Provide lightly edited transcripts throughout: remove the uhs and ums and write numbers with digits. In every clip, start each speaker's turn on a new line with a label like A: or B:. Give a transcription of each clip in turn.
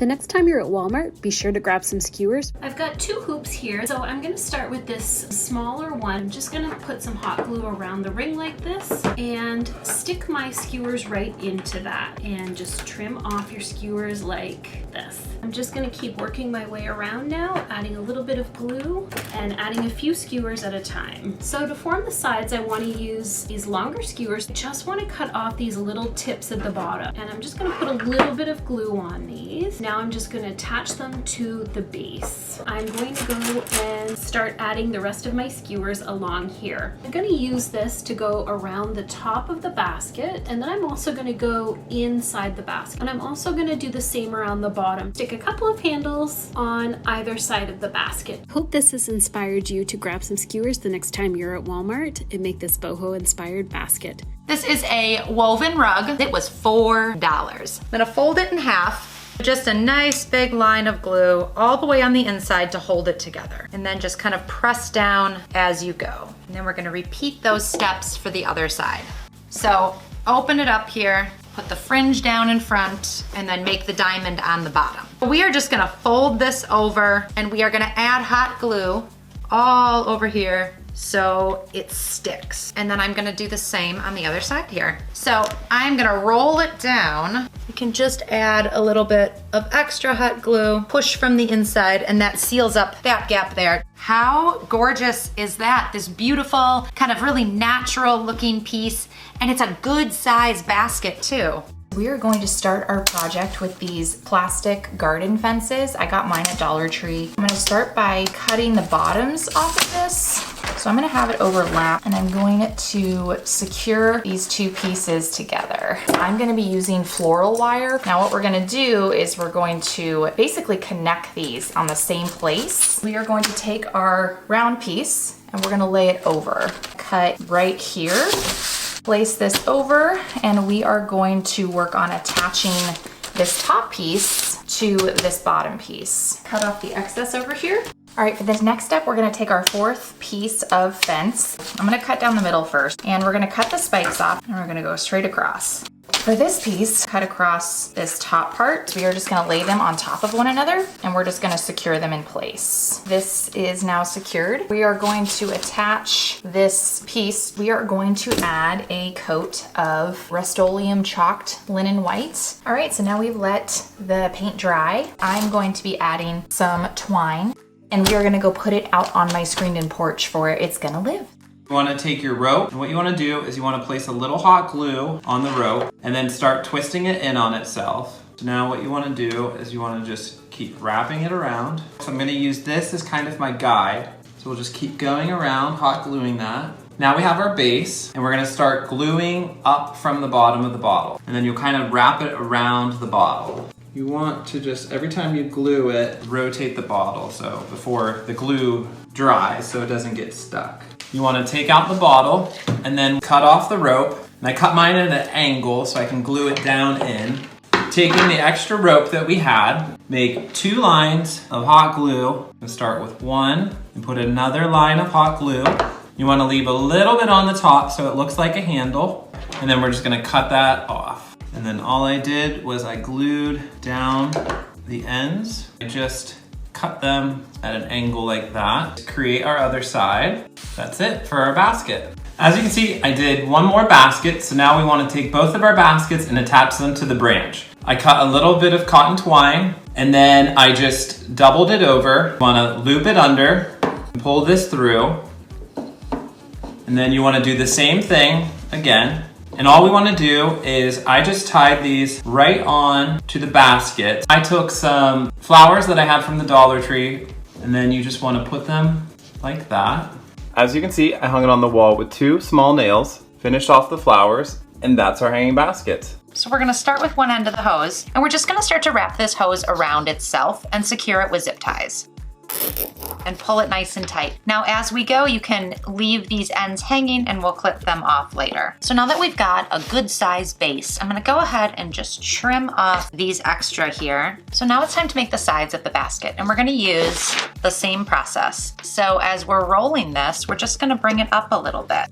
A: The next time you're at Walmart, be sure to grab some skewers.
B: I've got 2 hoops here, so I'm gonna start with this smaller one. I'm just gonna put some hot glue around the ring like this and stick my skewers right into that and just trim off your skewers like this. I'm just gonna keep working my way around now, adding a little bit of glue and adding a few skewers at a time. So to form the sides, I wanna use these longer skewers. I just wanna cut off these little tips at the bottom. And I'm just gonna put a little bit of glue on these. Now I'm just gonna attach them to the base. I'm going to go and start adding the rest of my skewers along here. I'm gonna use this to go around the top of the basket, and then I'm also gonna go inside the basket. And I'm also gonna do the same around the bottom. Stick a couple of handles on either side of the basket.
A: Hope this has inspired you to grab some skewers the next time you're at Walmart and make this boho inspired basket.
C: This is a woven rug. It was $4. I'm gonna fold it in half. Just a nice big line of glue all the way on the inside to hold it together. And then just kind of press down as you go. And then we're gonna repeat those steps for the other side. So open it up here, put the fringe down in front, and then make the diamond on the bottom. We are just gonna fold this over and we are gonna add hot glue all over here so it sticks. And then I'm gonna do the same on the other side here. So I'm gonna roll it down. You can just add a little bit of extra hot glue, push from the inside, and that seals up that gap there. How gorgeous is that? This beautiful, kind of really natural looking piece, and it's a good size basket too. We are going to start our project with these plastic garden fences. I got mine at Dollar Tree. I'm gonna start by cutting the bottoms off of this. So I'm gonna have it overlap and I'm going to secure these 2 pieces together. I'm gonna be using floral wire. Now what we're gonna do is we're going to basically connect these on the same place. We are going to take our round piece and we're gonna lay it over. Cut right here. Place this over and we are going to work on attaching this top piece to this bottom piece. Cut off the excess over here. All right, for this next step, we're gonna take our 4th piece of fence. I'm gonna cut down the middle first and we're gonna cut the spikes off and we're gonna go straight across. For this piece, cut across this top part. We are just gonna lay them on top of one another and we're just gonna secure them in place. This is now secured. We are going to attach this piece. We are going to add a coat of Rust-Oleum chalked linen white. All right, so now we've let the paint dry. I'm going to be adding some twine and we are gonna go put it out on my screened-in porch for where it's gonna live.
D: You want to take your rope, and what you want to do is you want to place a little hot glue on the rope and then start twisting it in on itself. So now what you want to do is you want to just keep wrapping it around. So I'm going to use this as kind of my guide. So we'll just keep going around, hot gluing that. Now we have our base, and we're going to start gluing up from the bottom of the bottle. And then you'll kind of wrap it around the bottle. You want to just, every time you glue it, rotate the bottle so before the glue dries so it doesn't get stuck. You want to take out the bottle and then cut off the rope. And I cut mine at an angle so I can glue it down in. Taking the extra rope that we had, make 2 lines of hot glue. And start with 1 and put another line of hot glue. You want to leave a little bit on the top so it looks like a handle. And then we're just going to cut that off. And then all I did was I glued down the ends. I just cut them at an angle like that to create our other side. That's it for our basket. As you can see, I did 1 more basket, so now we want to take both of our baskets and attach them to the branch. I cut a little bit of cotton twine, and then I just doubled it over. You want to loop it under, and pull this through, and then you want to do the same thing again. And all we want to do is I just tied these right on to the basket. I took some flowers that I had from the Dollar Tree, and then you just want to put them like that. As you can see, I hung it on the wall with 2 small nails, finished off the flowers, and that's our hanging basket.
C: So we're gonna start with one end of the hose, and we're just gonna start to wrap this hose around itself and secure it with zip ties. And pull it nice and tight. Now as we go, you can leave these ends hanging and we'll clip them off later. So now that we've got a good size base, I'm gonna go ahead and just trim off these extra here. So now it's time to make the sides of the basket, and we're gonna use the same process. So as we're rolling this, we're just gonna bring it up a little bit.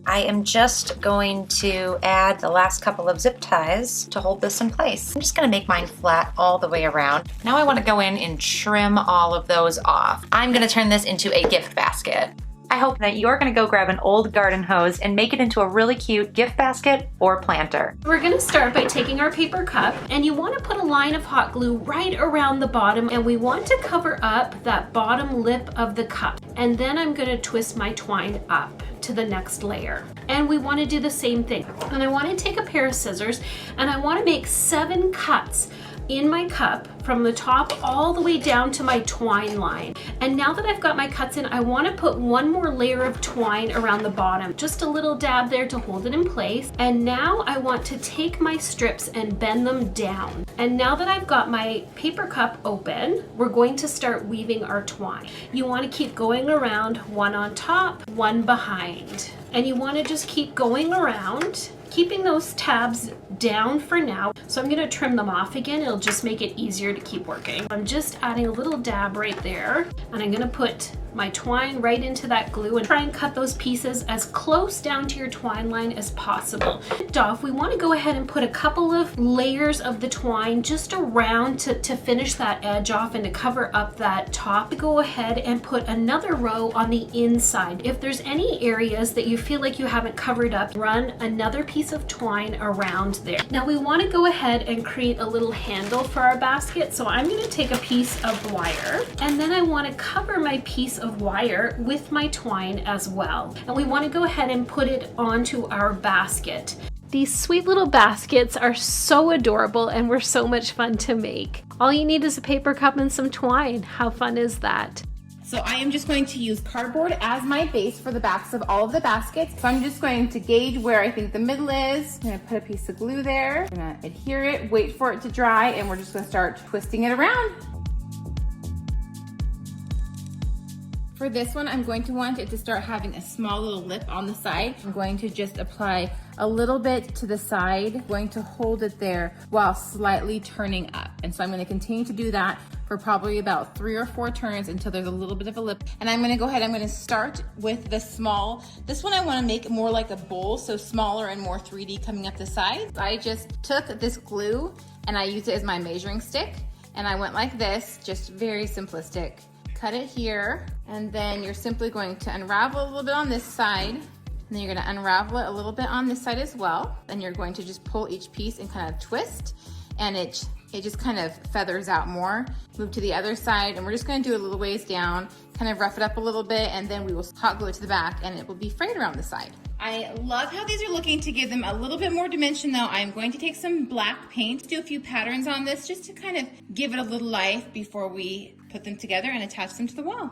C: I am just going to add the last couple of zip ties to hold this in place. I'm just gonna make mine flat all the way around. Now I wanna go in and trim all of those off. I'm gonna turn this into a gift basket. I hope that you're gonna go grab an old garden hose and make it into a really cute gift basket or planter.
B: We're gonna start by taking our paper cup, and you wanna put a line of hot glue right around the bottom, and we want to cover up that bottom lip of the cup. And then I'm gonna twist my twine up to the next layer. And we wanna do the same thing. And I wanna take a pair of scissors, and I wanna make 7 cuts in my cup from the top all the way down to my twine line. And now that I've got my cuts in, I want to put one more layer of twine around the bottom, just a little dab there to hold it in place. And now I want to take my strips and bend them down. And now that I've got my paper cup open, we're going to start weaving our twine. You want to keep going around, one on top, one behind. And you want to just keep going around, keeping those tabs down for now. So I'm gonna trim them off again. It'll just make it easier to keep working. I'm just adding a little dab right there, and I'm gonna put my twine right into that glue and try and cut those pieces as close down to your twine line as possible. We want to go ahead and put a couple of layers of the twine just around to finish that edge off and to cover up that top. Go ahead and put another row on the inside. If there's any areas that you feel like you haven't covered up, run another piece of twine around there. Now we want to go ahead and create a little handle for our basket. So I'm going to take a piece of wire, and then I want to cover my piece of wire with my twine as well. And we want to go ahead and put it onto our basket.
A: These sweet little baskets are so adorable and were so much fun to make. All you need is a paper cup and some twine. How fun is that?
E: So I am just going to use cardboard as my base for the backs of all of the baskets. So I'm just going to gauge where I think the middle is. I'm gonna put a piece of glue there. I'm gonna adhere it, wait for it to dry, and we're just gonna start twisting it around. For this one, I'm going to want it to start having a small little lip on the side. I'm going to just apply a little bit to the side. I'm going to hold it there while slightly turning up. And so I'm going to continue to do that for probably about 3 or 4 turns until there's a little bit of a lip. And I'm going to go ahead, I'm going to start with the small. This one I want to make more like a bowl, so smaller and more 3D coming up the sides. I just took this glue and I used it as my measuring stick. And I went like this, just very simplistic. Cut it here, and then you're simply going to unravel a little bit on this side, and then you're going to unravel it a little bit on this side as well. Then you're going to just pull each piece and kind of twist, and it just kind of feathers out more. Move to the other side, and we're just going to do a little ways down, kind of rough it up a little bit, and then we will hot glue it to the back, and it will be frayed around the side. I love how these are looking. To give them a little bit more dimension though, I'm going to take some black paint, do a few patterns on this just to kind of give it a little life before we put them together and attach them to the wall.